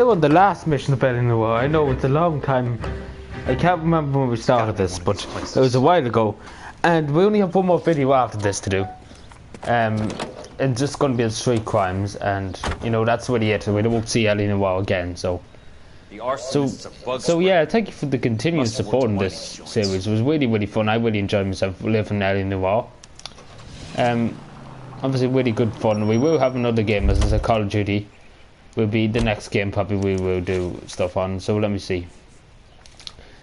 On the last mission of Alien Noire, I know it's a long time. I can't remember when we started this, but it was a while ago. And we only have one more video after this to do. It's just going to be the street crimes, and you know that's really it. We won't see Alien Noire again. So yeah, thank you for the continued support in this series. It was really fun. I really enjoyed myself living Alien Noire. Obviously really good fun. We will have another game as a Call of Duty. Will be the next game probably we will do stuff on, so let me see.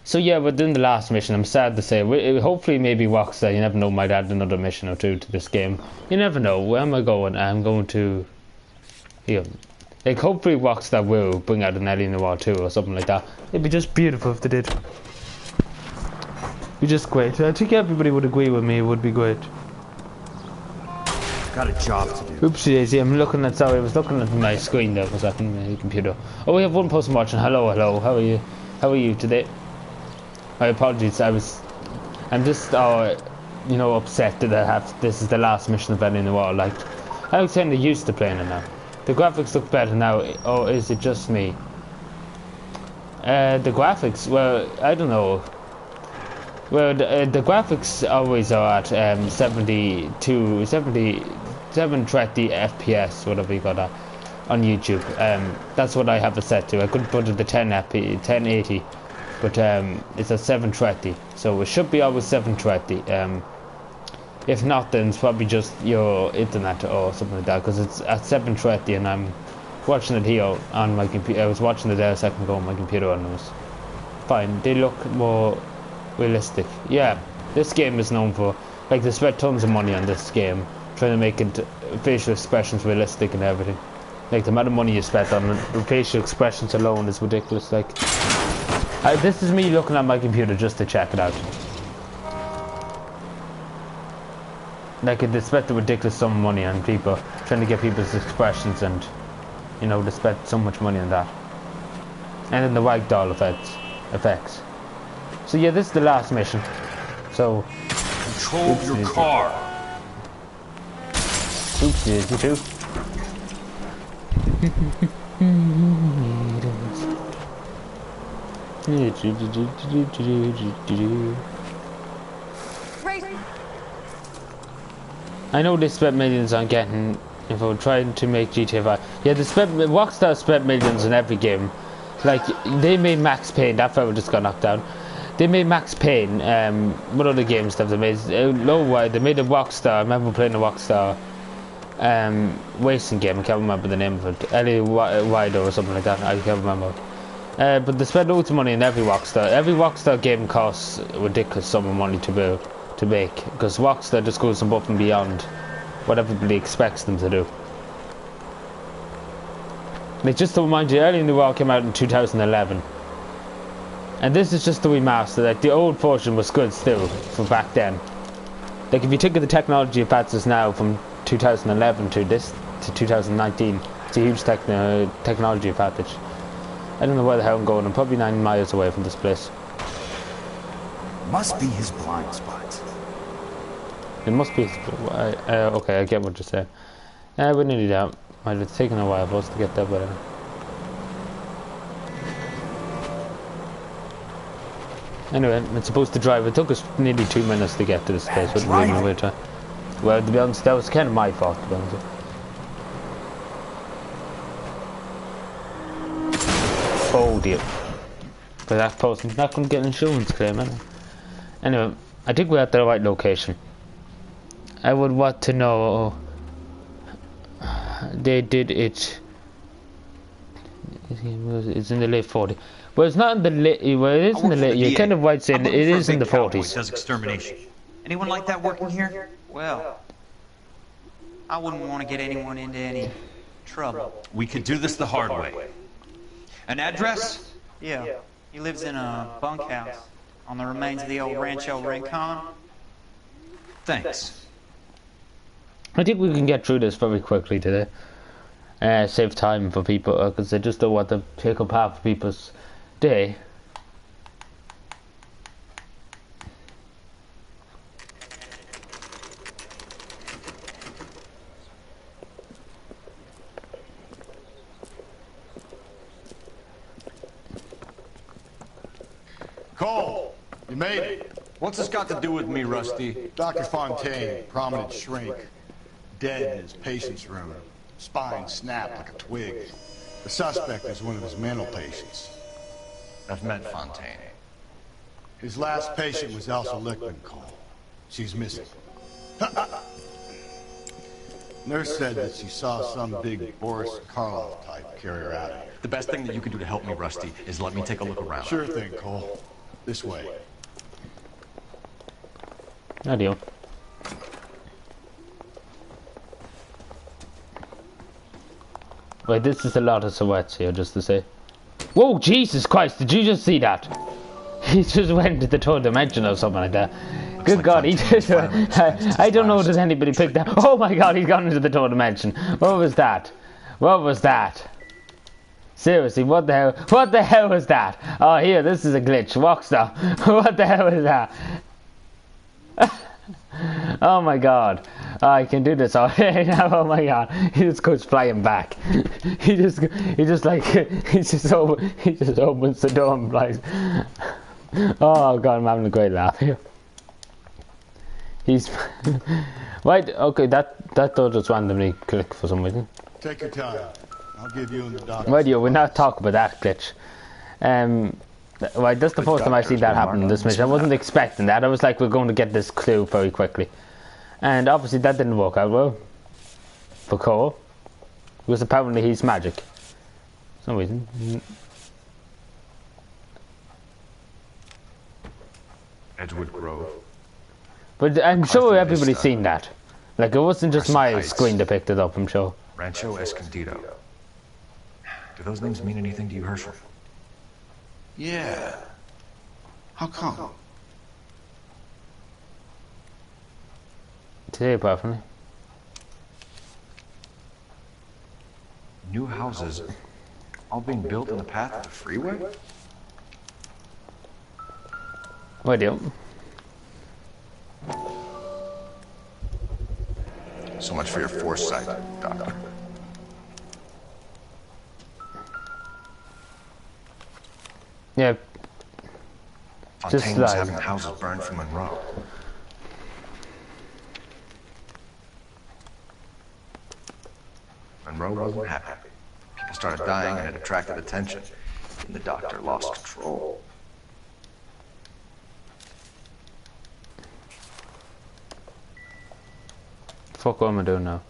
So yeah, we're doing the last mission. I'm sad to say, hopefully maybe Rockstar, you never know, might add another mission or two to this game. You never know. Where am I going? I'm going to here. Like hopefully Rockstar will bring out an Alien Noire 2 or something like that. It'd be just beautiful if they did. It'd be just great. I think everybody would agree with me, it would be great. Got a job to do. Oopsie daisy, I was looking at my screen there for a second, my computer. Oh, we have one person watching. Hello, how are you? How are you today? My apologies, I'm just, you know, upset that this is the last mission of Alien Noire. Like, I was kind of used to playing it now. The graphics look better now, or is it just me? The graphics, well, I don't know. Well, the graphics always are at 720 FPS, whatever you got that, on YouTube. That's what I have it set to. I could put it to 1080, but it's at 720, so it should be always 720. If not, then it's probably just your internet or something like that, because it's at 720 and I'm watching it here on my computer. I was watching it there a second ago on my computer and it was fine. They look more realistic. Yeah, this game is known for, like, they spent tons of money on this game trying to make it facial expressions realistic and everything. Like the amount of money you spent on the facial expressions alone is ridiculous. Like, this is me looking at my computer just to check it out. Like, they spent a ridiculous sum of money on people trying to get people's expressions, and you know they spent so much money on that. And then the ragdoll effects. So yeah, this is the last mission. So control your car. Oopsies, you too. I know they spent millions on getting, if I were trying to make GTA 5. Yeah, Rockstar spent millions on every game. Like, they made Max Payne, that fella just got knocked down. They made Max Payne, what other games have they made? Noire, they made a Rockstar, I remember playing a Rockstar racing game, I can't remember the name of it. Ellie Rider or something like that, I can't remember. But they spent loads of money in every Rockstar. Every Rockstar game costs a ridiculous sum of money to make, because Rockstar just goes above and beyond what everybody expects them to do. Like, just to remind you, Alien Noire came out in 2011. And this is just the remaster. Like, the old version was good still for back then. Like, if you think of the technology advances now from 2011 to 2019, it's a huge technology advantage. I don't know where the hell I'm going. I'm probably 9 miles away from this place. Must be his blind spot. It must be. Okay, I get what you're saying. We're nearly down. Might have taken a while for us to get there, but. Anyway, it's supposed to drive. It took us nearly 2 minutes to get to this place. What really a weird time. Well, to be honest, that was kind of my fault, to be honest. Oh dear. But that person's not going to get an insurance claim, anyway, I think we're at the right location. I would want to know. They did it. It's in the late 40s. Well, it's not in the late. Well, it is in the late. You're kind of right saying it is in the 40s. Does extermination. Anyone like that working here? Well, I wouldn't want to get anyone into any trouble. We could do this the hard way. An address? Yeah, he lives in a bunkhouse on the remains of the old Rancho Rincon. Thanks. I think we can get through this very quickly today. Save time for people, because they just don't want to take up half of people's day. Cole, you made it. What's this got to do with me, Rusty? Dr. Fontaine, prominent shrink, dead in his patient's room. Spine snapped like a twig. The suspect is one of his mental patients. I've met Fontaine. His last patient was Elsa Lickman, Cole. She's missing. Nurse said that she saw some big Boris Karloff type carry her out of here. The best thing that you can do to help me, Rusty, is let me take a look around. Sure thing, Cole. This way. Adios. Wait, this is a lot of sweats here, just to say. Whoa, Jesus Christ, did you just see that? He just went to the third dimension or something like that. Good God, he just... I don't know, does anybody pick that? Oh my God, he's gone into the third dimension. What was that? What was that? Seriously, what the hell? What the hell was that? Oh, here, this is a glitch. Walk stop. What the hell was that? Oh my God. Oh, I can do this already now. Oh my God. He just goes flying back. He just opens the door and flies. Oh God, I'm having a great laugh here. He's right. Okay, that door just randomly clicked for some reason. Take your time. I'll give you and the doctor. Right, we're not talking about that glitch. Right, that's the first time I've seen that happen in this mission. I wasn't expecting that. I was like, we're going to get this clue very quickly, and obviously that didn't work out well for Cole, because apparently he's magic. For some reason. Edgewood Grove. But I'm sure everybody's seen that. Like, it wasn't just my screen that picked it up, I'm sure. Rancho Escondido. Do those names mean anything to you, Herschel? Yeah. How come? Today, apparently. New houses, all being built in the path of the freeway? Wait, deal. So much for your foresight, Doctor. Yeah. Fontaine was having houses burned for Monroe. Monroe wasn't happy. People started dying and it attracted attention. And the doctor lost control. Fuck, what am I doing now?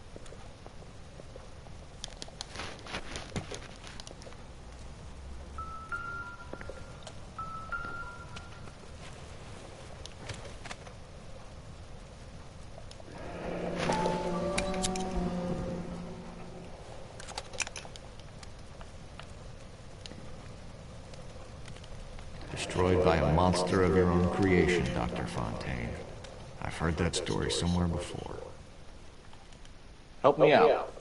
Destroyed by a monster of your own creation, Dr. Fontaine. I've heard that story somewhere before. Help me out.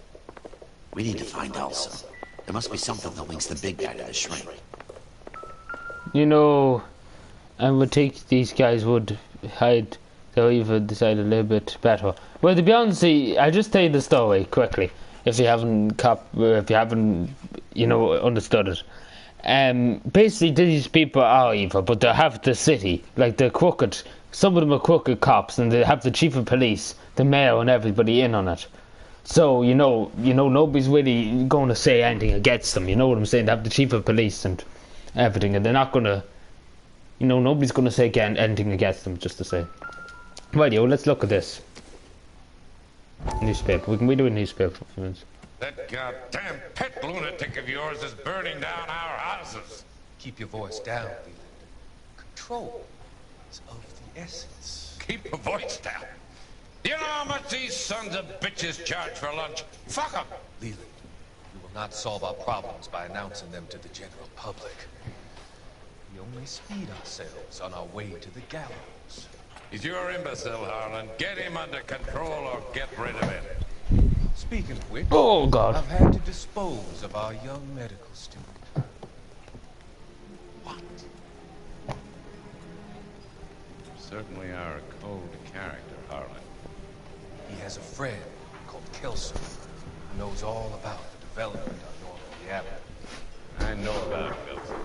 We need to find Elsa. There must be something that links the big guy to the shrink. You know, I would think these guys would hide their evil decide a little bit better. Well, to be honest, I'll just tell you the story quickly, if you haven't understood it. Basically, these people are evil, but they have the city, like they're crooked. Some of them are crooked cops, and they have the chief of police, the mayor, and everybody in on it. So you know, nobody's really going to say anything against them. You know what I'm saying? They have the chief of police and everything, and they're not going to, nobody's going to say anything against them. Just to say, rightio, let's look at this newspaper. We do a newspaper for a few minutes. That goddamn pet lunatic of yours is burning down our houses. Keep your voice down, Leland. Control is of the essence. Keep your voice down. You know how much these sons of bitches charge for lunch? Fuck them. Leland, we will not solve our problems by announcing them to the general public. We only speed ourselves on our way to the gallows. He's your imbecile, Harlan. Get him under control or get rid of him. Speaking of which, Oh God! I've had to dispose of our young medical student. What? You certainly are a cold character, Harlan. He has a friend called Kelso who knows all about the development on Normandy Avenue. I know about Wilson.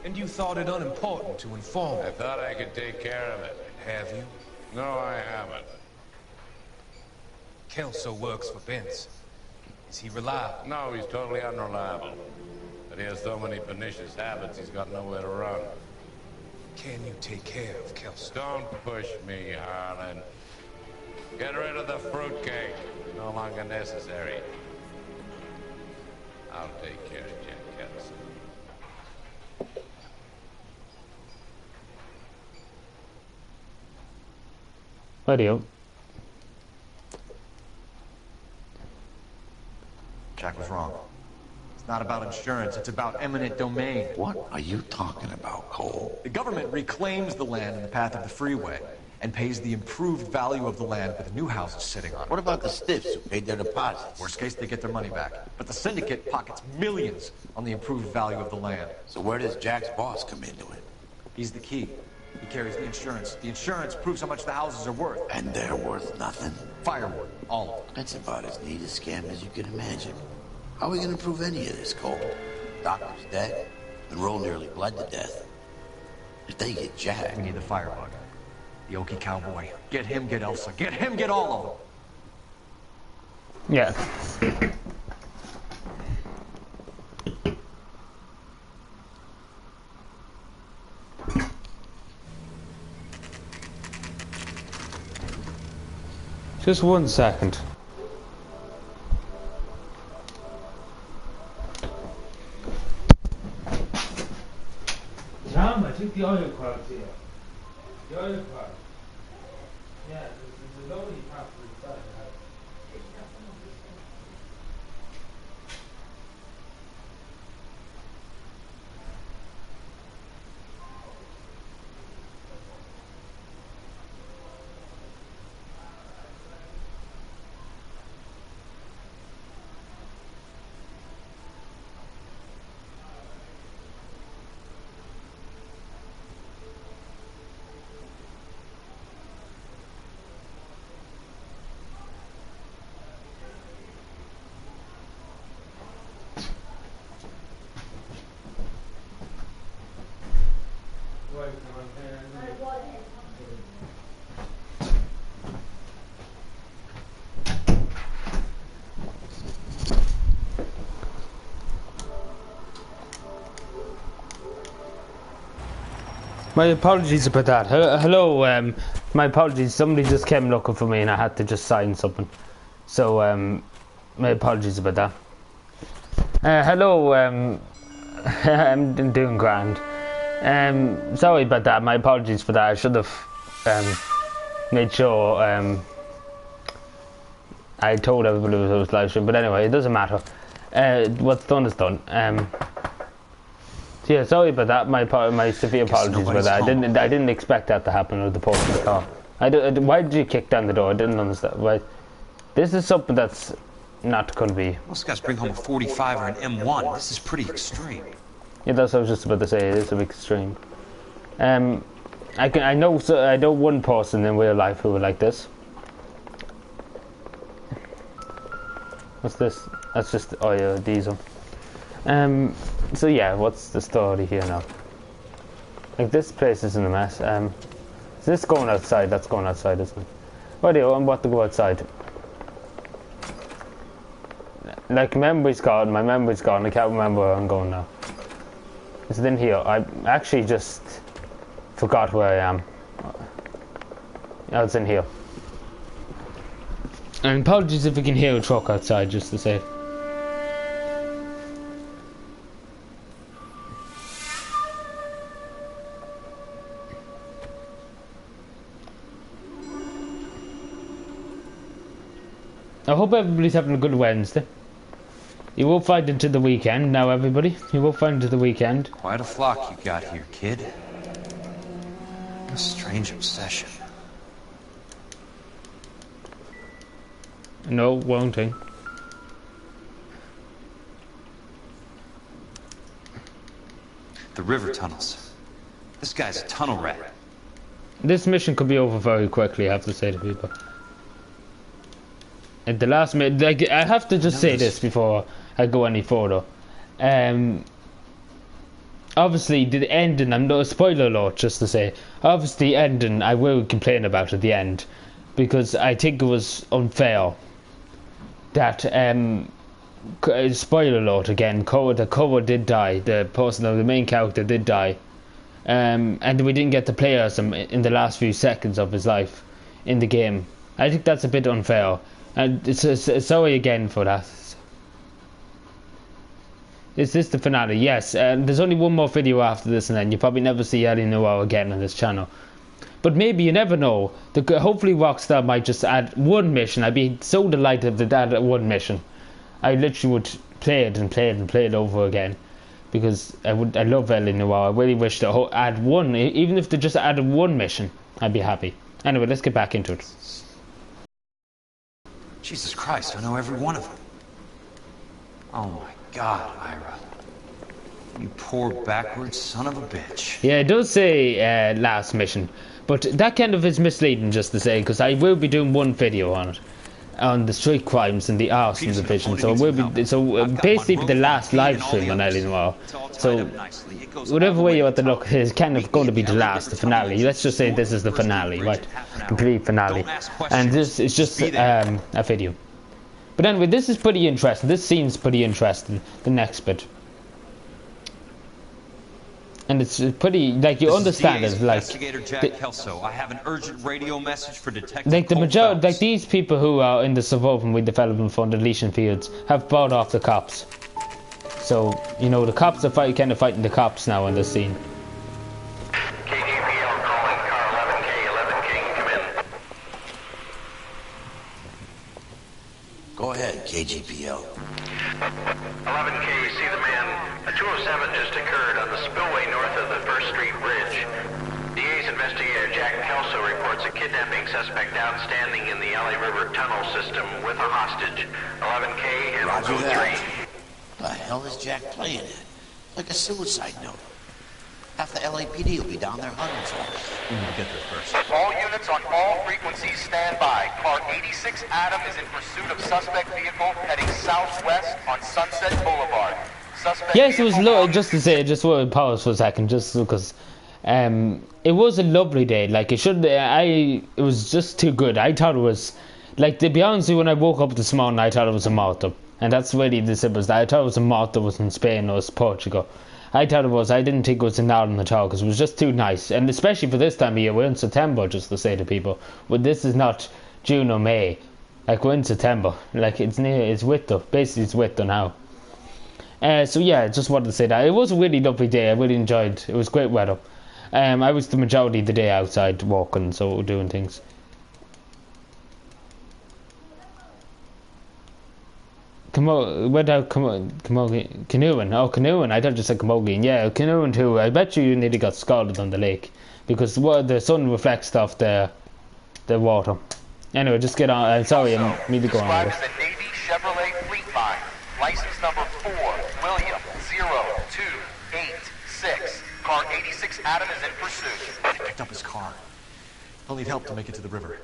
And you thought it unimportant to inform I me. thought I could take care of it. Have you? No, I haven't. Kelso works for Benson. Is he reliable? No, he's totally unreliable. But he has so many pernicious habits, he's got nowhere to run. Can you take care of Kelso? Don't push me, Harlan. Get rid of the fruitcake. No longer necessary. I'll take care of Jack Kelso. Radio. Jack was wrong. It's not about insurance, it's about eminent domain. What are you talking about, Cole? The government reclaims the land in the path of the freeway and pays the improved value of the land with the new houses sitting on it. What about the stiffs who paid their deposits? Worst case, they get their money back. But the syndicate pockets millions on the improved value of the land. So where does Jack's boss come into it? He's the key. He carries the insurance. The insurance proves how much the houses are worth. And they're worth nothing? Firewood, all of them. That's about as neat a scam as you can imagine. How are we gonna prove any of this, Cole? Doctor's dead. Monroe nearly bled to death. If they get Jack... We need the firebug. The Okie cowboy. Get him, get Elsa. Get him, get all of them. Yeah. Just 1 second. Tom, I took the oil clogs here. The oil clogs. Yeah, there's a loading part inside the house. My apologies about that. Hello, my apologies. Somebody just came looking for me and I had to just sign something. So, my apologies about that. Hello, I'm doing grand. Sorry about that. My apologies for that. I should have made sure I told everybody it was live stream. But anyway, it doesn't matter. What's done is done. Yeah, sorry about that. My severe apologies about that. I didn't expect that to happen with the post in the car. Why did you kick down the door? I didn't understand. Why? This is something that's not going to be. Most guys bring home a 45 or an M1. This is pretty extreme. Yeah, that's what I was just about to say. It is a bit extreme. I know one person in real life who would like this. What's this? That's just oil diesel. So yeah, what's the story here now? Like, this place is in a mess. Is this going outside? That's going outside, isn't it? Rightio, I'm about to go outside. Like, memory's gone, my memory's gone, I can't remember where I'm going now. Is it in here? I actually just forgot where I am. Oh, it's in here. And apologies if you can hear a truck outside, just to say. I hope everybody's having a good Wednesday. You will find into the weekend now, everybody. You will find into the weekend. Quite a flock you got here, kid. A strange obsession. No, won't I? The river tunnels. This guy's a tunnel rat. This mission could be over very quickly, I have to say to people. At the last minute, like, I have to just say this before I go any further. obviously the ending, I'm no spoiler alert just to say, obviously the ending I will complain about at the end, because I think it was unfair that spoiler alert again, the cover did die, the main character did die, and we didn't get to play as him in the last few seconds of his life in the game. I think that's a bit unfair, and it's sorry again for that. Is this the finale? Yes. There's only one more video after this, and then you'll probably never see Ellie Noire again on this channel. But maybe, you never know. Hopefully Rockstar might just add one mission. I'd be so delighted if they added one mission. I literally would play it and play it and play it over again, because I love Ellie Noire. I really wish to add one, even if they just added one mission, I'd be happy. Anyway, let's get back into it. Jesus Christ, I know every one of them. Oh my God, Ira. You poor backwards son of a bitch. Yeah, it does say last mission, but that kind of is misleading just to say, because I will be doing one video on it, on the street crimes and the arson division. So it will be basically the last live stream on Ellie Noire. So whatever way you want to look, it's kind of going to be the last, the finale. Let's just say this is the finale, right? Complete finale, and this is just a video. But anyway, this is pretty interesting. This scene's pretty interesting. The next bit. And it's pretty, like, you understand it, like, Jack Kelso. I have an urgent radio message for Detective like the majority, like these people who are in the Suburban Redevelopment Fund, Elysian Fields, have brought off the cops. So, you know, the cops are kind of fighting the cops now in this scene. KGPL calling car 11K, 11K, come in. Go ahead, KGPL. 11K, you see the man. A 207 just occurred on the spillway north of the First Street Bridge. DA's investigator Jack Kelso reports a kidnapping suspect outstanding in the LA River tunnel system with a hostage. 11K and Roger code that. 3. The hell is Jack playing at? Like a suicide note. Half the LAPD will be down there hunting for us. We need to get there first. All units on all frequencies stand by. Car 86 Adam is in pursuit of suspect vehicle heading southwest on Sunset Boulevard. Yes, it was just to say, just want to pause for a second, just because it was a lovely day. Like, it was just too good. I thought it was, like, to be honest, when I woke up this morning, I thought it was a Malta, and that's really the simplest. I thought it was a Malta, was in Spain or it was Portugal. I thought it was. I didn't think it was in Ireland at all, because it was just too nice, and especially for this time of year. We're in September, just to say to people, but this is not June or May. Like, we're in September. Like, it's winter. Basically, it's winter now. So yeah, I just wanted to say that. It was a really lovely day. I really enjoyed. It was great weather. I was the majority of the day outside walking, so doing things. Canoeing. Oh, canoeing. I thought you said camogian. Yeah, canoeing too. I bet you nearly got scalded on the lake, because the sun reflects off the water. Anyway, just get on. I'm sorry, I need to go on with this. The Navy Chevrolet Fleet Line, license number 4 William 0286. Car 86 Adam is in pursuit. They picked up his car. He'll need help to make it to the river.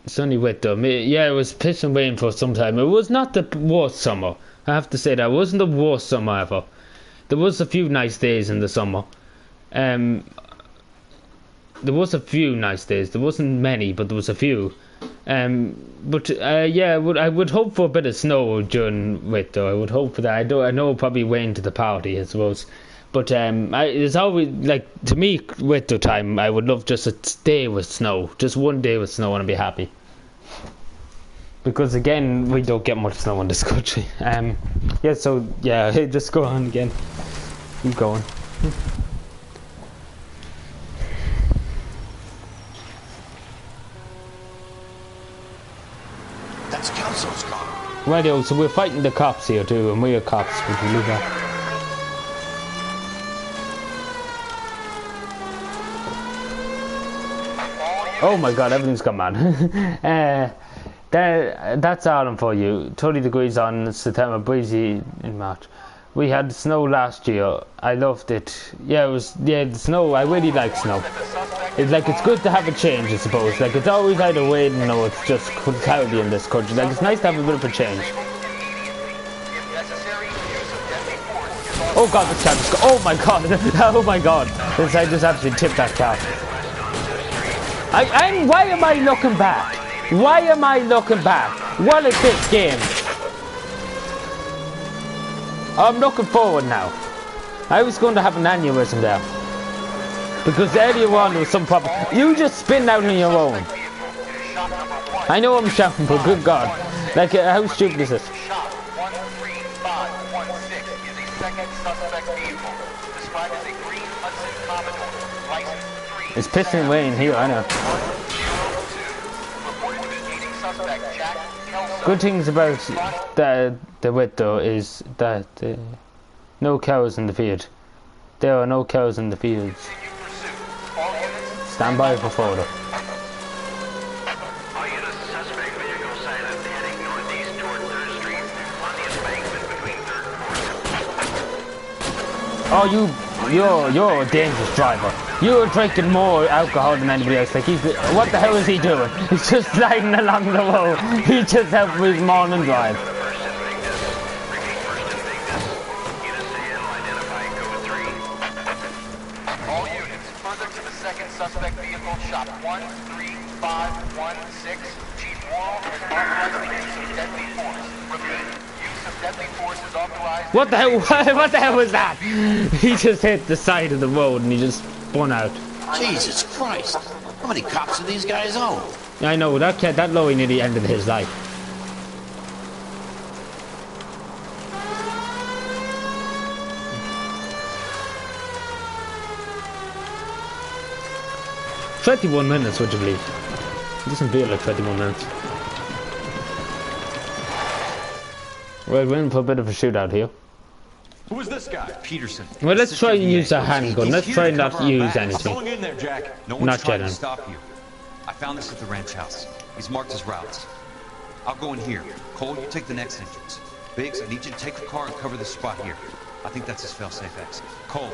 It's only wet though. Yeah, it was pissing rain for some time. It was not the worst summer. I have to say that. It wasn't the worst summer ever. There was a few nice days in the summer. There was a few nice days. There wasn't many, but there was a few. Yeah, I would hope for a bit of snow during winter. I would hope for that. I know it'll probably rain to the party, I suppose. But it's always, like, to me, winter time, I would love just a day with snow. Just one day with snow and I'd be happy. Because, again, we don't get much snow in this country. Yeah, so, yeah, just go on again. Keep going. That's Kelso's car. Radio, so we're fighting the cops here too, and we're cops. We can leave that. Oh my god, everything's gone mad. That's Ireland for you. 30 degrees on September, breezy in March. We had snow last year. I loved it. Yeah, the snow. I really like snow. It's good to have a change, I suppose. Like, it's always either raining or it's just cloudy in this country. Like, it's nice to have a bit of a change. Oh god, this car just go. Oh my god. Oh my god. This I just absolutely tipped that car. Why am I looking back? Why am I looking back? What is this game? I'm looking forward now. I was going to have an aneurysm there. Because earlier on there was some problem. You just spin out on your own. I know I'm shouting, but good god. Like, how stupid is this? It's pissing away in here, I know. Good things about the wit though is that no cows in the field. There are no cows in the fields. Stand by for photo. Oh, you're a dangerous driver. You're drinking more alcohol than anybody else. Like what the hell is he doing? He's just sliding along the road. He just helped with his morning drive. All units, further to the second suspect vehicle, shop 13516. Chief Wall has authorized the use of deadly force. Repeat, use of deadly force is authorized. What the hell? What the hell was that? He just hit the side of the road and he just spun out. Jesus Christ! How many cops do these guys own? I know that lorry nearly ended his life. "21 minutes, would you believe? It doesn't feel like 21 minutes. We're in for a bit of a shootout here. Who is this guy? Peterson. Well, let's try and use a handgun. Let's try and not use anything. Going in there, Jack. No Not one's trying to Jedi. stop you. I found this at the ranch house. He's marked his routes. I'll go in here. Cole, you take the next entrance. Biggs, I need you to take the car and cover this spot here. I think that's his fail-safe exit. Cole,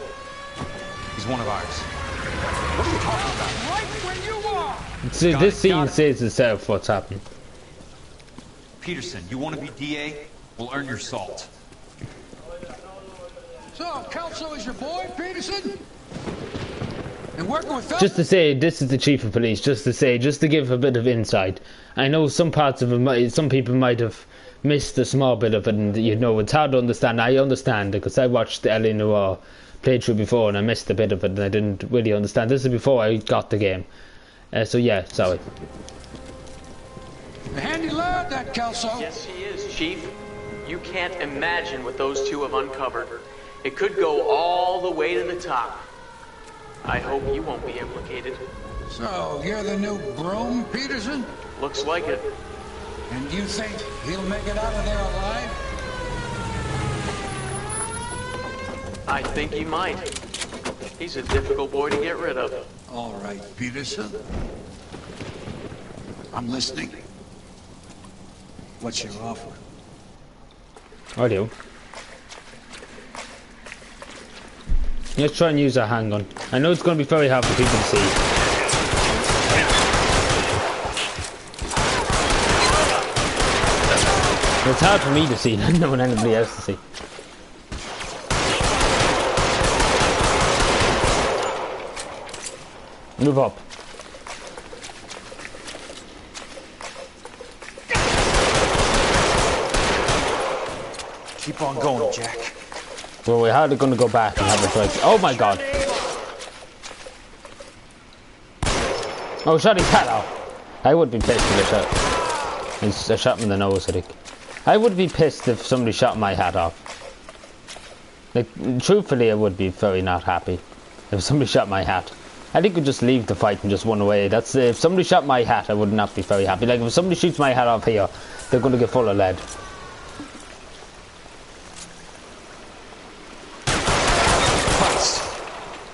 he's one of ours. What are you talking about? Right where you are! See, this scene says itself what's happened. Peterson, you want to be DA? We'll earn your salt. So, Kelso is your boy, Peterson? And working with Just to say, this is the chief of police. Just to give a bit of insight. I know some parts of it, some people might have missed a small bit of it, and you know it's hard to understand. I understand because I watched the LA Noire playthrough before, and I missed a bit of it, and I didn't really understand. This is before I got the game, so yeah, sorry. A handy lad, that Kelso. Yes, he is, Chief. You can't imagine what those two have uncovered. It could go all the way to the top. I hope you won't be implicated. So, you're the new broom, Peterson? Looks like it. And you think he'll make it out of there alive? I think he might. He's a difficult boy to get rid of. All right, Peterson. I'm listening. What's your offer? I do. Let's try and use a handgun. I know it's going to be very hard for people to see. It's hard for me to see, not knowing anybody else to see. Move up. Keep on going, Jack. Well, we're hardly going to go back and have a break. Oh my god. Oh, shot his hat off. I would be pissed if I shot him in the nose, I think. I would be pissed if somebody shot my hat off. Like, truthfully, I would be very not happy if somebody shot my hat. I think we'd just leave the fight and just run away. That's if somebody shot my hat, I would not be very happy. Like, if somebody shoots my hat off here, they're going to get full of lead.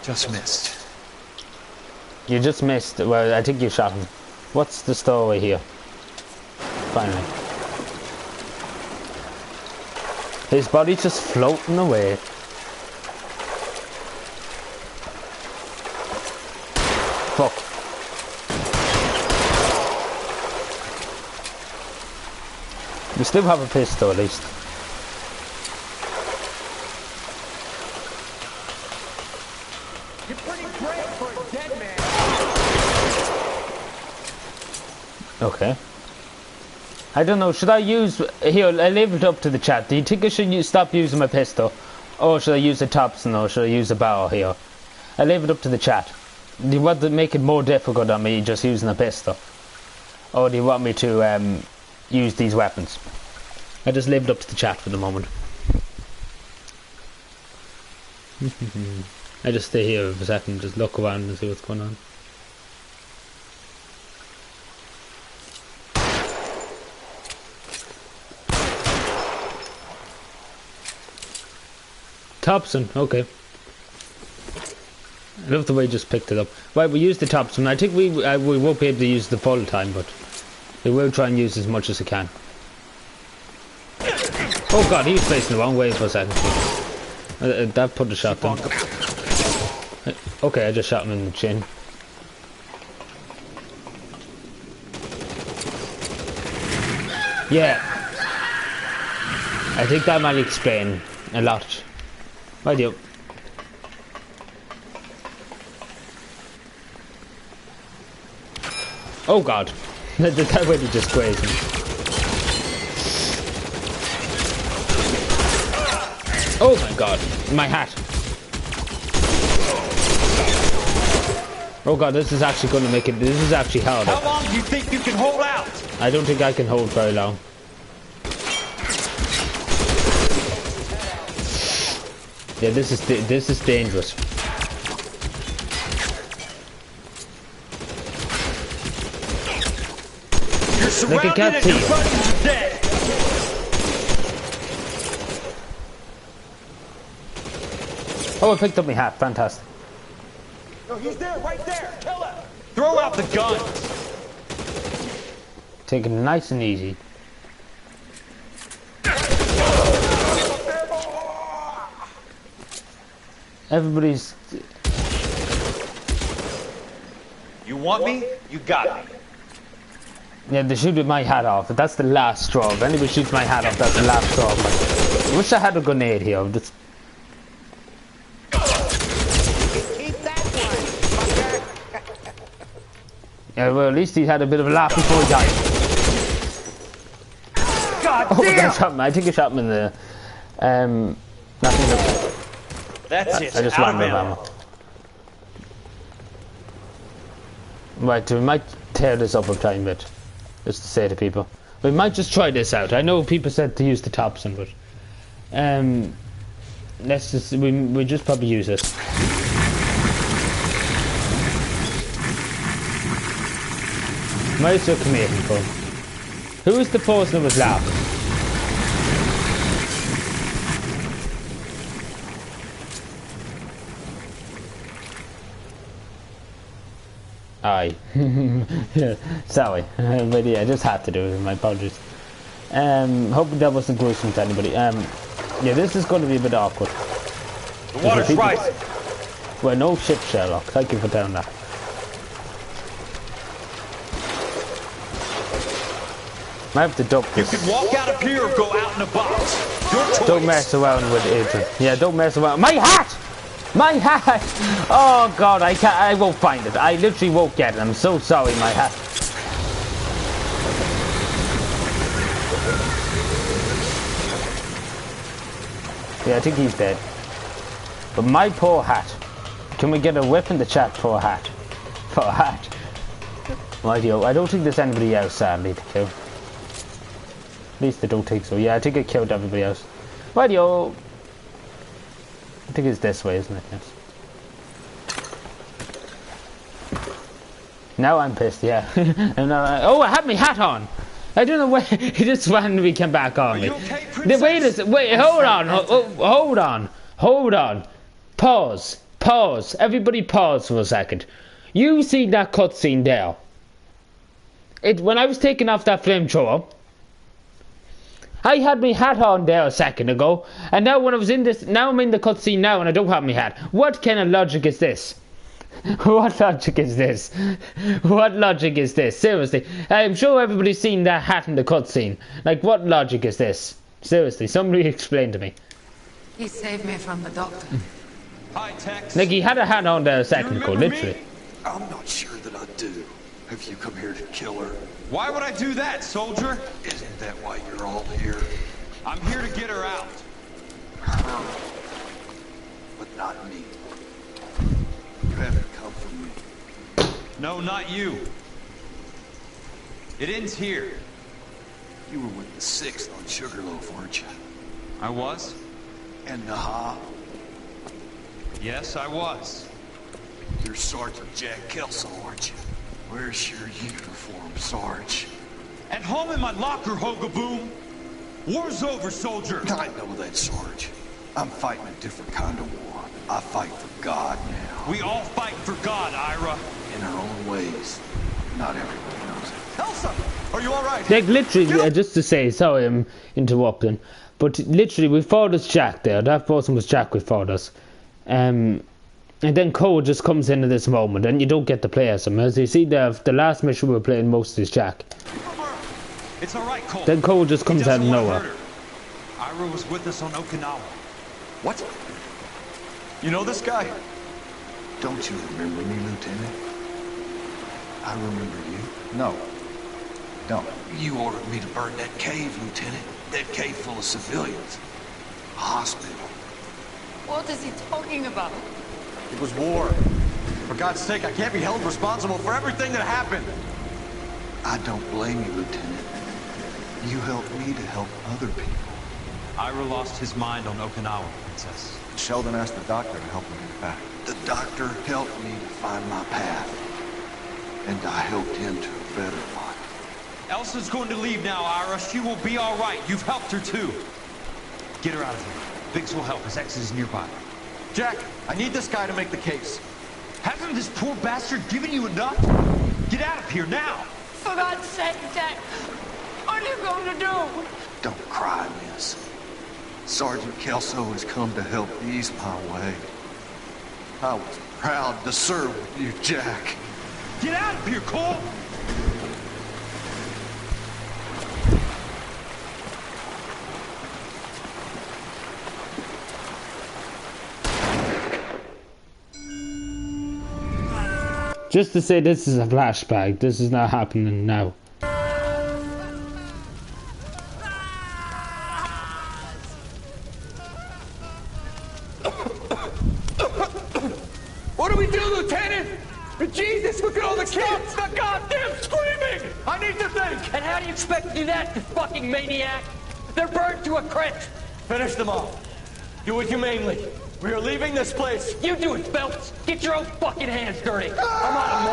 Just missed. You just missed. Well, I think you shot him. What's the story here? Finally. His body's just floating away. Fuck. We still have a pistol at least. You're pretty brave for a dead man. Okay. I don't know, should I use... Here, I leave it up to the chat. Do you think I should stop using my pistol? Or should I use the Thompson? Or should I use the barrel here? I leave it up to the chat. Do you want to make it more difficult on me just using a pistol? Or do you want me to use these weapons? I just leave it up to the chat for the moment. I just stay here for a second, just look around and see what's going on. Thompson, okay. I love the way you just picked it up. Right, we use the Thompson. I think we won't be able to use the full time, but we will try and use as much as we can. Oh god, he was facing the wrong way for a second. That put the shot down. Okay, I just shot him in the chin. Yeah. I think that might explain a lot. Right, you. Oh god. That way to just grazed me. Oh my god. My hat. Oh god, this is actually going to make it... This is actually hard. How long do you think you can hold out? I don't think I can hold very long. Yeah, this is dangerous. You're surrounded and your buddy's dead. Oh, I picked up my hat. Fantastic. No, he's there, right there. Kill him. Throw out the guns. Take it nice and easy. Everybody's... You want me? You got me. Yeah, they shoot my hat off. But that's the last straw. If anybody shoots my hat off, that's the last straw. But I wish I had a grenade here. Just... Keep that one. Yeah, well, at least he had a bit of a laugh before he died. God Oh, damn! I shot him. I think I shot him in the... nothing. That's it. I just out ran of out of ammo. ammo. Right, we might tear this up a tiny bit. Just to say to people. We might just try this out. I know people said to use the Thompson, but... let's just... We just probably use it. Might as well come here, people. Who is the person that was laughing? Aye. Sorry. But yeah, I just had to do it. My apologies. Hope that wasn't gruesome to anybody. Yeah, this is going to be a bit awkward. The water's rising. Well, no shit, Sherlock. Thank you for telling that. I have to duck this. You can walk out of here or go out in a box. Your choice. Don't mess around with Adrian. Yeah, don't mess around. My hat! My hat! Oh god, I can't. I won't find it. I literally won't get it. I'm so sorry, my hat. Yeah, I think he's dead. But my poor hat. Can we get a whip in the chat for a hat? For a hat. Rightio. I don't think there's anybody else, sadly, to kill. At least I don't think so. Yeah, I think I killed everybody else. Rightio. I think it's this way, isn't it? Yes. Now I'm pissed, yeah. And oh, I had my hat on! I don't know where he just randomly came back on me. Okay, wait, hold on, hold on. Pause. Everybody pause for a second. You see that cutscene there? When I was taking off that flamethrower, I had my hat on there a second ago, and now when I was in this, now I'm in the cutscene now and I don't have my hat. What kind of logic is this? What logic is this? What logic is this? Seriously, I'm sure everybody's seen that hat in the cutscene. Like, what logic is this? Seriously, somebody explain to me. He saved me from the doctor. Hi, Tex. Like, he had a hat on there a second ago, remember me? literally. I'm not sure that I do. Have you come here to kill her? Why would I do that, soldier? Isn't that why you're all here? I'm here to get her out. Her. But not me. You haven't come for me. No, not you. It ends here. You were with the 6th on Sugarloaf, weren't you? I was? And Naha? Yes, I was. You're Sergeant Jack Kelso, aren't you? Where's your uniform, Sarge? At home in my locker, Hogaboom. War's over, soldier. I know that, Sarge. I'm fighting a different kind of war. I fight for God now. We all fight for God, Ira. In our own ways. Not everybody knows it. Elsa, are you all right? Like, literally, just to say, sorry I'm interrupting, but literally, we fought as Jack there. That person was Jack we fought us. And then Cole just comes into this moment, and you don't get to play as him. As you see, the last mission we were playing most is Jack. It's all right, Cole. Then Cole just comes out of nowhere. Ira was with us on Okinawa. What? You know this guy? Don't you remember me, Lieutenant? I remember you. No. Don't. You ordered me to burn that cave, Lieutenant. That cave full of civilians. A hospital. What is he talking about? It was war. For God's sake, I can't be held responsible for everything that happened. I don't blame you, Lieutenant. You helped me to help other people. Ira lost his mind on Okinawa, Princess. Sheldon asked the doctor to help him get back. The doctor helped me to find my path. And I helped him to a better life. Elsa's going to leave now, Ira. She will be all right. You've helped her, too. Get her out of here. Biggs will help. His exit is nearby. Jack, I need this guy to make the case. Hasn't this poor bastard given you enough? Get out of here now! For God's sake, Jack, what are you going to do? Don't cry, miss. Sergeant Kelso has come to help ease my way. I was proud to serve with you, Jack. Get out of here, Cole! Just to say, this is a flashback. This is not happening now. What do we do, Lieutenant? Jesus, look at all the kids! Stop the goddamn screaming! I need to think! And how do you expect to do that, you fucking maniac? They're burned to a crisp! Finish them off. Do it humanely. We are leaving this place. You do it, Phelps! Get your own fucking hands dirty! I'm out of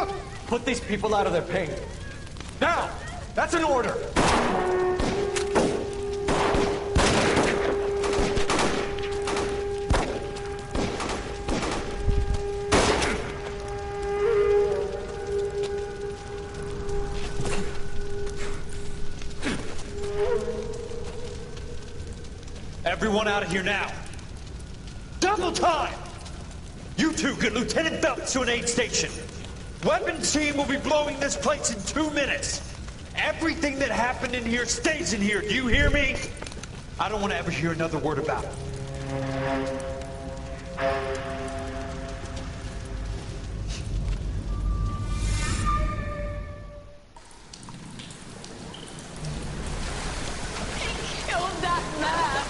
morphine! Put these people out of their pain. Now! That's an order! Everyone out of here now. Double time! You two get Lieutenant Phelps to an aid station. Weapons team will be blowing this place in 2 minutes. Everything that happened in here stays in here. Do you hear me? I don't want to ever hear another word about it. Killed that man!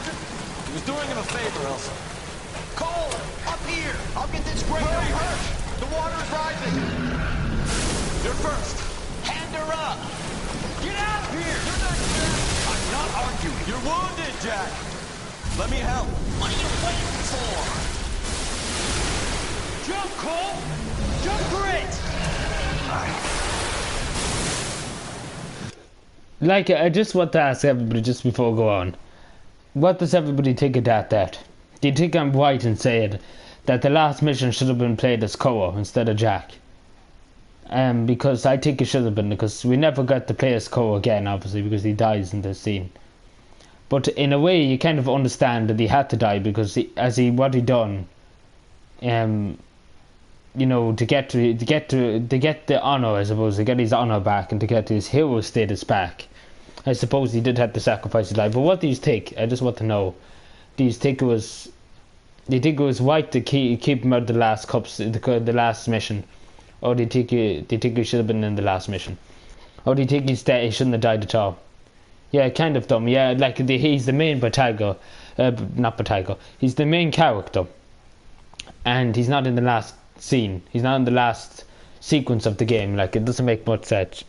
He was doing him a favor, Elsa. Cole, up here! I'll get this crate hurt! The water is rising! You're first! Hand her up! Get out of here! You're not Jack! I'm not arguing. You're wounded, Jack! Let me help. What are you waiting for? Jump, Cole! Jump for it! Like, I just want to ask everybody just before I go on. What does everybody think of that? Do you think I'm right in saying that the last mission should have been played as Koa instead of Jack? Because I think it should have been, because we never got to play as Koa again, obviously, because he dies in this scene. But in a way, you kind of understand that he had to die, because what he done, you know, to get the honor, I suppose, to get his honor back and to get his hero status back, I suppose he did have to sacrifice his life. But what do you think? I just want to know. Do you think it was? Do you think it was right to keep him out of the last cups, the last mission, or do you think he should have been in the last mission, or do you think he shouldn't have died at all? Yeah, kind of dumb. Yeah, like he's the main protagonist, not protagonist. He's the main character, and he's not in the last scene. He's not in the last sequence of the game. Like, it doesn't make much sense.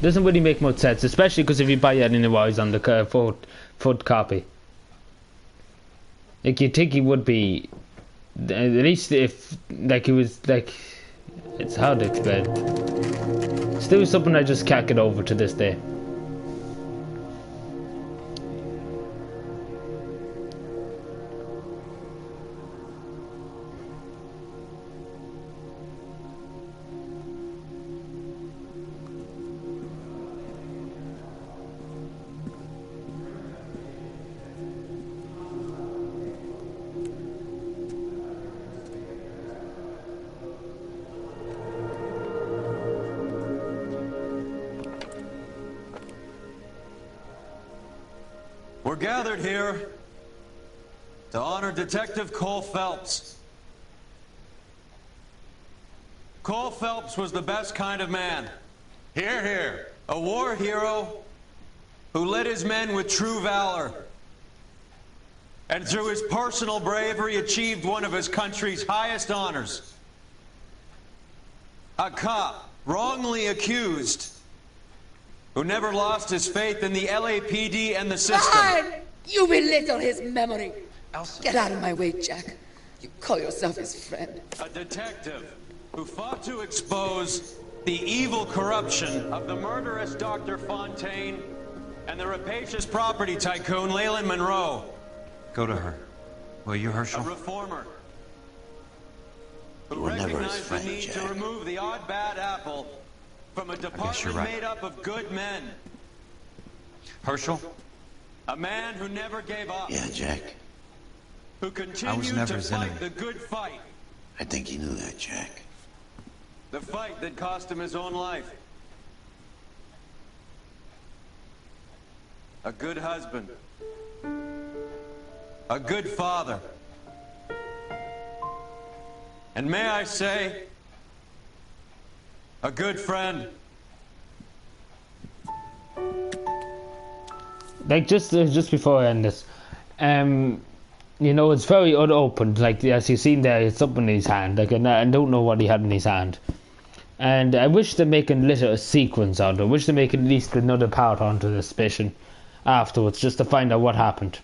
Doesn't really make much sense, especially because if you buy it in the wise on the fourth copy. Like, you'd think he would be, at least if, like, he was, like, it's hard to explain. Still something I just can't get over to this day. We're gathered here to honor Detective Cole Phelps. Cole Phelps was the best kind of man. Hear, hear. A war hero who led his men with true valor. And through his personal bravery achieved one of his country's highest honors. A cop wrongly accused who never lost his faith in the LAPD and the system. Fine! You belittle his memory. Get out of my way, Jack. You call yourself his friend. A detective who fought to expose the evil corruption of the murderous Dr. Fontaine and the rapacious property tycoon Leyland Monroe. Go to her. Will you, Herschel? A reformer who You were never his recognized friend, the need Jack. to remove the odd bad apple from a department right. made up of good men. Herschel? A man who never gave up. Yeah, Jack. Who continued never to his fight enemy. the good fight. I think you knew that, Jack. The fight that cost him his own life. A good husband. A good father. And may I say, a good friend. Like, just before I end this, you know, it's very unopened. Like, as you've seen there, it's something in his hand. Like, I don't know what he had in his hand. And I wish they're making a sequence out of it. I wish they're making at least another part onto this mission afterwards, just to find out what happened.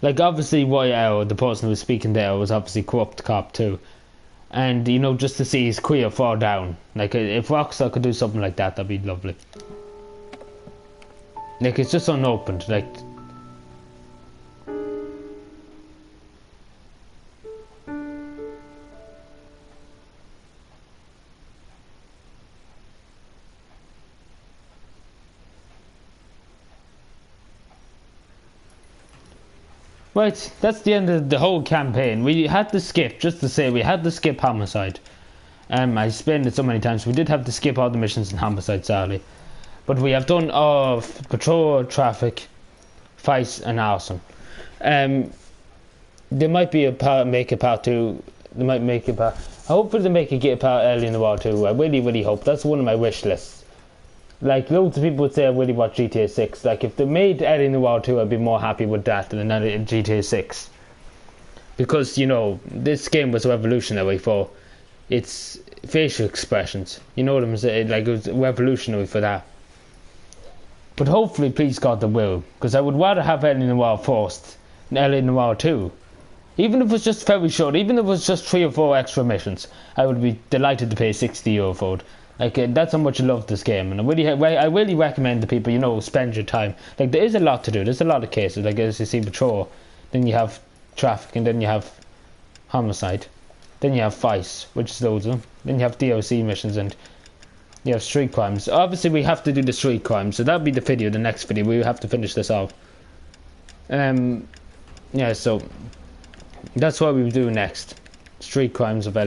Like, obviously, the person who was speaking there was obviously corrupt cop too. And, you know, just to see his career fall down. Like, if Rockstar could do something like that, that'd be lovely. Like, it's just unopened. Like, right, that's the end of the whole campaign. We had to skip, just to say, we had to skip Homicide. I explained it so many times. We did have to skip all the missions in Homicide, sadly. But we have done all of Patrol, Traffic, Vice, and Arson. They might be make a part 2. They might make a part. Hopefully they make a part early in the war too. I really, really hope. That's one of my wish lists. Like, loads of people would say I really want GTA 6. Like, if they made Early in the War 2, I'd be more happy with that than GTA 6. Because, you know, this game was revolutionary for its facial expressions. You know what I'm saying? Like, it was revolutionary for that. But hopefully, please God, they will. Because I would rather have Early in the War first than Early in the War 2. Even if it was just very short, even if it was just 3 or 4 extra missions, I would be delighted to pay €60 for it. Like, that's how much I love this game, and I really recommend to people, you know, spend your time. Like, there is a lot to do. There's a lot of cases. Like, as you see, Patrol, then you have Traffic, and then you have Homicide, then you have Vice, which is loads of them. Then you have DLC missions, and you have Street Crimes. Obviously, we have to do the Street Crimes, so that'll be the video, the next video. We have to finish this off. Yeah, so that's what we will do next. Street Crimes of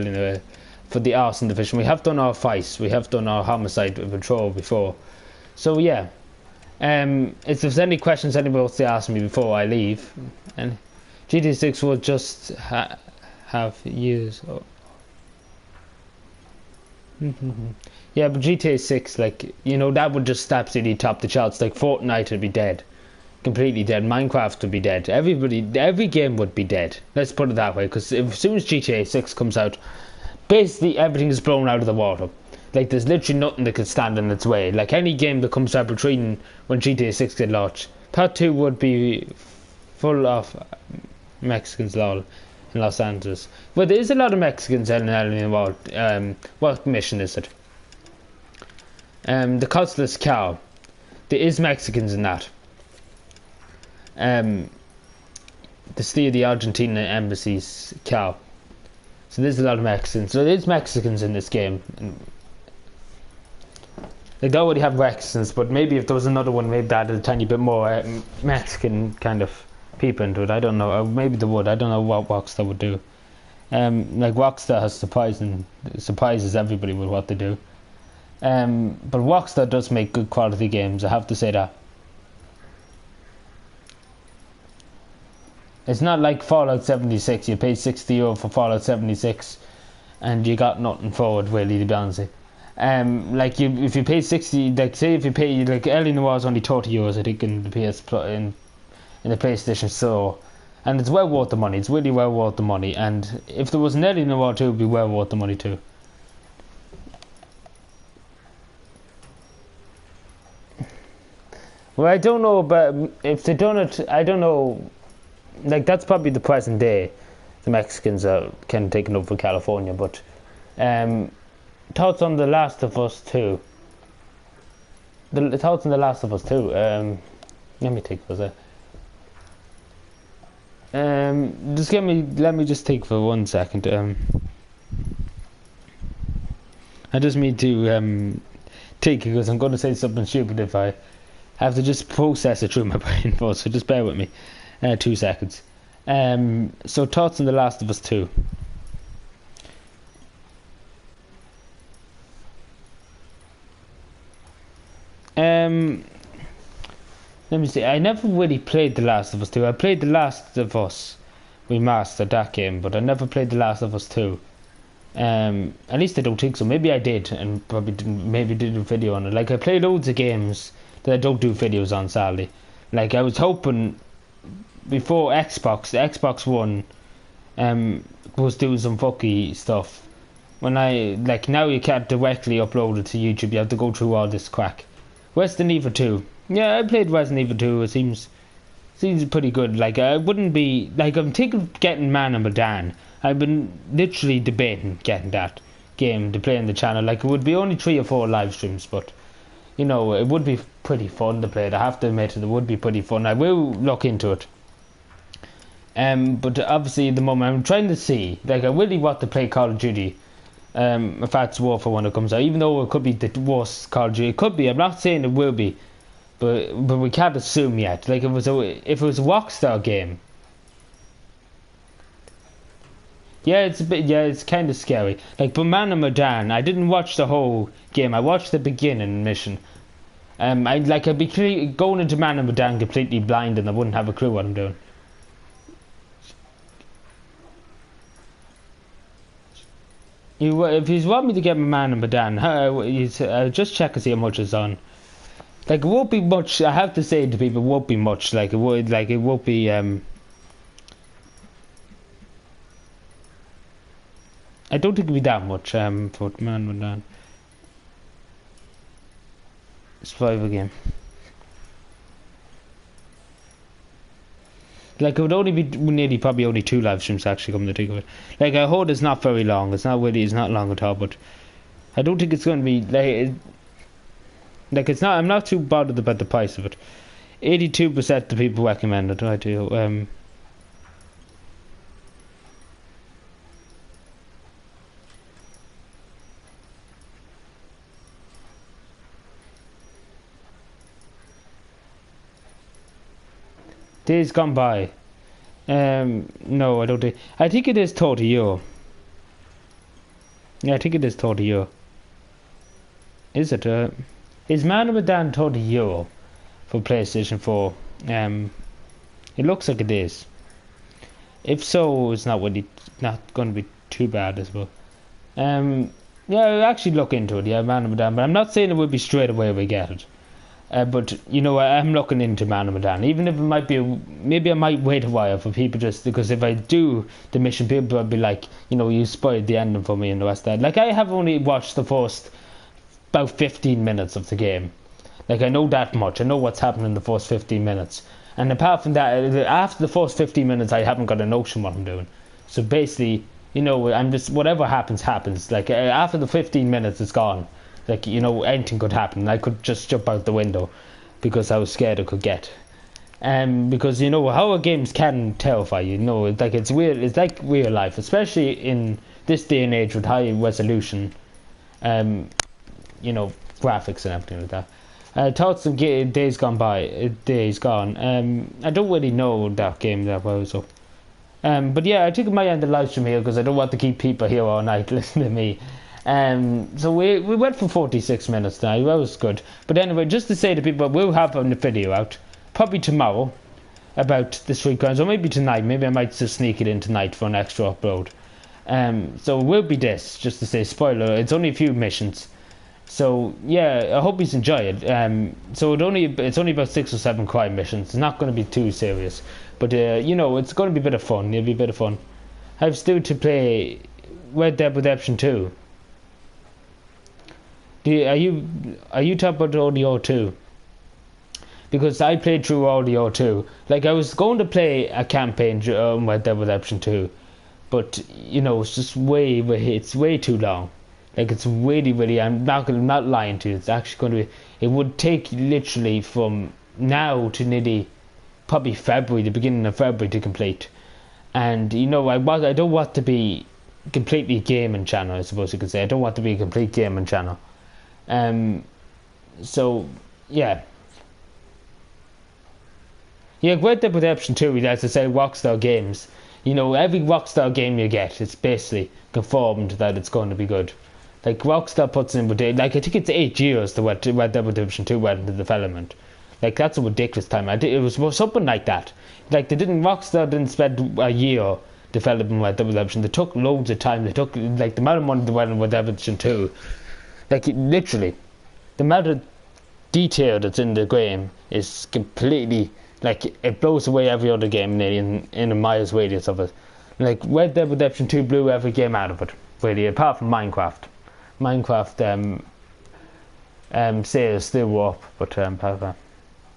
for the arson division. We have done our fights. We have done our homicide patrol before. So yeah. If there's any questions anybody wants to ask me before I leave, and GTA 6 will just have years. Yeah, but GTA 6, like, you know, that would just absolutely top the charts. Like, Fortnite would be dead. Completely dead. Minecraft would be dead. Every game would be dead. Let's put it that way, because as soon as GTA 6 comes out, basically everything is blown out of the water. Like, there's literally nothing that could stand in its way. Like, any game that comes out between when GTA 6 get launched. Part 2 would be full of Mexicans, lol, in Los Angeles. But there is a lot of Mexicans in the world. What mission is it? The Costless Cow. There is Mexicans in that. The City of the Argentina Embassy's cow. So there's a lot of Mexicans. So there's Mexicans in this game. Like, they already have Mexicans, but maybe if there was another one, maybe that added a tiny bit more Mexican kind of people into it. I don't know. Or maybe they would. I don't know what Rockstar would do. Like, Rockstar has surprises everybody with what they do. But Rockstar does make good quality games. I have to say that. It's not like Fallout 76. You paid €60 for Fallout 76, and you got nothing for it, really, to be honest. Like, if you pay 60, like, say if you pay, like, L.A. Noire is only €30, I think, in the in the PlayStation Store, and it's well worth the money. It's really well worth the money. And if there was an L.A. Noire 2, it would be well worth the money too. Well, I don't know, but if they done it, I don't know. Like, that's probably the present day. The Mexicans are kind of taking over California, but thoughts on The Last of Us 2? The thoughts on The Last of Us 2. Let me think for a sec. Let me just think for 1 second. I just need to take it, because I'm going to say something stupid if I have to just process it through my brain first, so just bear with me. 2 seconds. So thoughts on The Last of Us 2. Let me see. I never really played The Last of Us 2. I played The Last of Us Remastered, that game, but I never played The Last of Us 2. At least I don't think so. Maybe I did, and probably didn't. Maybe did a video on it. Like, I play loads of games that I don't do videos on, sadly. Like, I was hoping before the Xbox One was doing some fucky stuff. When now you can't directly upload it to YouTube. You have to go through all this crack. Resident Evil 2. Yeah, I played Resident Evil 2. It seems pretty good. Like, I wouldn't be, like, I'm thinking of getting Man and Medan. I've been literally debating getting that game to play on the channel. Like, it would be only 3 or 4 live streams, but you know, it would be pretty fun to play it. I have to admit, it would be pretty fun. I will look into it. But obviously at the moment I'm trying to see, like, I really want to play Call of Duty Advanced Warfare when it comes out, even though it could be the worst Call of Duty. It could be, I'm not saying it will be, but we can't assume yet. Like, if it was a Rockstar game, it's kind of scary. Like, but Man and Medan, I didn't watch the whole game. I watched the beginning mission. I'd be going into Man and Medan completely blind, and I wouldn't have a clue what I'm doing. If you want me to get my Man and Medan, just check and see how much it's on. Like, it won't be much. I have to say to people, it won't be much. Like, it won't be. I don't think it'll be that much. For Man and Medan. Survival game. Like, it would only be probably only 2 live streams actually, come to think of it. Like, I heard it's not very long. It's not long at all, but I don't think it's going to be like it's not. I'm not too bothered about the price of it. 82% of people recommend it. I do. Days Gone By. No, I don't think. I think it is €30. Yeah, I think it is €30. Is it? Is Man of Medan €30 for PlayStation 4? It looks like it is. If so, it's not going to be too bad as well. Yeah, I'll actually look into it. Yeah, Man of Medan, but I'm not saying it will be straight away we get it. But you know, I'm looking into Man of Medan. Even if it might be, maybe I might wait a while for people, just because if I do the mission, people will be like, you know, you spoiled the ending for me and the rest of that. Like, I have only watched the first about 15 minutes of the game. Like, I know that much. I know what's happening in the first 15 minutes. And apart from that, after the first 15 minutes, I haven't got a notion what I'm doing. So basically, you know, I'm just, whatever happens, happens. Like, after the 15 minutes, it's gone. Like, you know, anything could happen. I could just jump out the window because I was scared it could get. Because, you know, horror games can terrify you. You know, it's like, it's weird. It's like real life, especially in this day and age with high resolution, you know, graphics and everything like that. Thoughts of Days Gone by, Days Gone. I don't really know that game that well, so. But yeah, I think I might end the live stream here because I don't want to keep people here all night listening to me. So we went for 46 minutes now. That was good. But anyway, just to say to people, we'll have a video out probably tomorrow about the street crimes, or maybe tonight. Maybe I might just sneak it in tonight for an extra upload. So it will be this, just to say, spoiler, it's only a few missions. So yeah, I hope you enjoy it. So it's only about 6 or 7 crime missions. It's not going to be too serious, but you know, it's going to be a bit of fun. It'll be a bit of fun. I've still to play Red Dead Redemption 2. Are you talking about Audio 2? Because I played through Audio 2. Like, I was going to play a campaign Red Dead Redemption 2, but you know, it's just it's way too long. Like, it's really, I'm not lying to you. It's actually going to be. It would take literally from now to nearly probably February, the beginning of February, to complete. And you know, I don't want to be completely gaming channel, I suppose you could say. I don't want to be a complete gaming channel. So yeah, Red Dead Redemption 2, as I say, Rockstar Games. You know, every Rockstar game you get, it's basically confirmed that it's going to be good. Like, Rockstar puts in, like, I think it's 8 years to Red Dead Redemption 2 went into development. Like, that's a ridiculous time. It was something like that. Like, Rockstar didn't spend a year developing Red Dead Redemption. They took loads of time. They took, like, the amount of money they went in Red Dead Redemption 2. Like, literally, the amount of detail that's in the game is completely, like, it blows away every other game in a miles radius of it. Like, Red Dead Redemption 2 blew every game out of it, really, apart from Minecraft. Sales still were up, but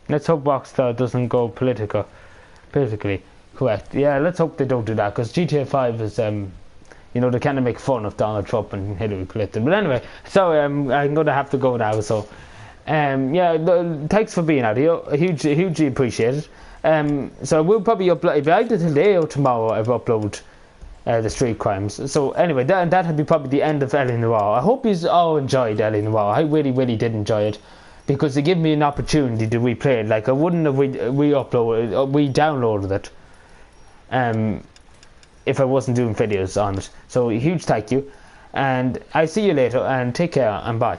let's hope Rockstar doesn't go politically correct. Yeah, let's hope they don't do that, because GTA 5 is, you know, they kind of make fun of Donald Trump and Hillary Clinton. But anyway, so I'm going to have to go now, so yeah, thanks for being out here. Hugely appreciated. So we'll probably upload, if either today or tomorrow, I'll upload the street crimes. So anyway, that'll be probably the end of L.A. Noire. I hope you all enjoyed L.A. Noire. I really did enjoy it, because it gave me an opportunity to replay it. Like, I wouldn't have re-downloaded it if I wasn't doing videos on it. So huge thank you, and I'll see you later, and take care, and bye.